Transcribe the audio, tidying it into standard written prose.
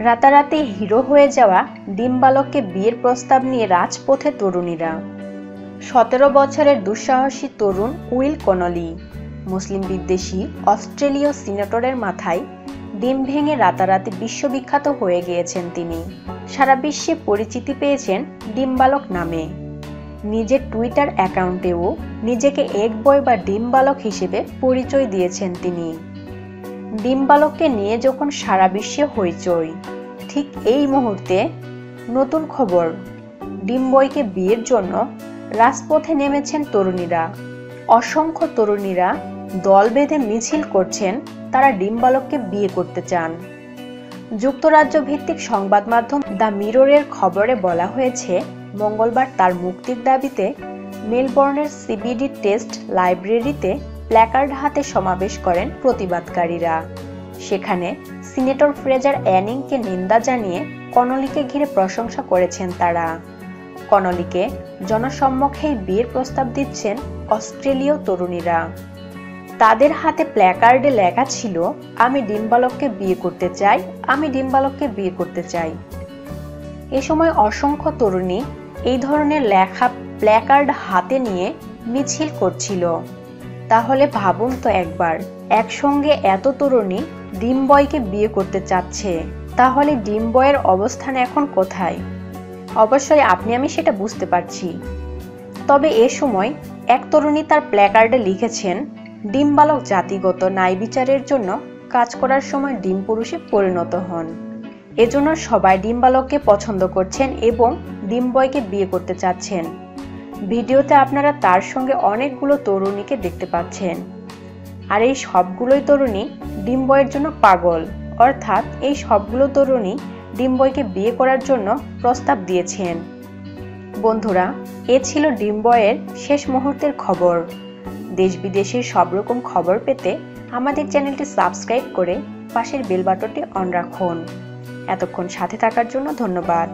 রাতারাতি হিরো হয়ে যাওয়া ডিম্বালককে বিয়ের প্রস্তাব নিয়ে রাজপথে তরুণীরা। 17 বছরের দুঃসাহসী তরুণ উইল কনলি, মুসলিম বিদ্বেষী অস্ট্রেলীয় সিনেটরের মাথায় ডিম ভেঙে রাতারাতি বিশ্ববিখ্যাত হয়ে গিয়েছেন তিনি। সারা বিশ্বে পরিচিতি পেয়েছেন ডিম্বালক নামে। নিজের টুইটার অ্যাকাউন্টেও নিজেকে এগ বয় বা ডিম্বালক হিসেবে পরিচয় দিয়েছেন তিনি। ডিম্বালককে নিয়ে যখন সারা বিশ্বে হইচই, ঠিক এই মুহূর্তে নতুন খবর, ডিম্বয়কে বিয়ের জন্য রাজপথে নেমেছেন তরুণীরা। অসংখ্য তরুণীরা দল বেঁধে মিছিল করছেন, তারা ডিম্বালককে বিয়ে করতে চান। যুক্তরাজ্য ভিত্তিক সংবাদ মাধ্যম দ্য মিররের খবরে বলা হয়েছে, মঙ্গলবার তার মুক্তির দাবিতে মেলবোর্নের সিবিডি টেস্ট লাইব্রেরিতে প্ল্যাকার্ড হাতে সমাবেশ করেন প্রতিবাদকারীরা। সেখানে সিনেটর ফ্রেজার অ্যানিংকে নিন্দা জানিয়ে কনলিকে ঘিরে প্রশংসা করেছেন তারা। কনলিকে জনসম্মুখেই বিয়ের প্রস্তাব দিচ্ছেন অস্ট্রেলীয় তরুণীরা। তাদের হাতে প্ল্যাকার্ডে লেখা ছিল, আমি ডিম্বালককে বিয়ে করতে চাই, আমি ডিম্বালককে বিয়ে করতে চাই। এ সময় অসংখ্য তরুণী এই ধরনের লেখা প্ল্যাকার্ড হাতে নিয়ে মিছিল করছিল। তাহলে ভাবুন তো একবার, একসঙ্গে এত তরুণী ডিম্বয়কে বিয়ে করতে চাচ্ছে, তাহলে ডিম্বয়ের অবস্থান এখন কোথায়? অবশ্যই আপনি আমি সেটা বুঝতে পারছি। তবে এ সময় এক তরুণী তার প্ল্যাকার্ডে লিখেছেন, ডিম্বালক জাতিগত ন্যায় বিচারের জন্য কাজ করার সময় ডিম পুরুষে পরিণত হন। এজন্য সবাই ডিম্বালককে পছন্দ করছেন এবং ডিম্বয়কে বিয়ে করতে চাচ্ছেন। ভিডিওতে আপনারা তার সঙ্গে অনেকগুলো তরুণীকে দেখতে পাচ্ছেন। আর এই সবগুলোই তরুণী ডিম্বয়ের জন্য পাগল, অর্থাৎ এই সবগুলো তরুণী ডিম্বয়কে বিয়ে করার জন্য প্রস্তাব দিয়েছেন। বন্ধুরা, এ ছিল ডিম্বয়ের শেষ মুহূর্তের খবর। দেশ বিদেশের সব রকম খবর পেতে আমাদের চ্যানেলটি সাবস্ক্রাইব করে পাশের বেল বাটনটি অন রাখুন। এতক্ষণ সাথে থাকার জন্য ধন্যবাদ।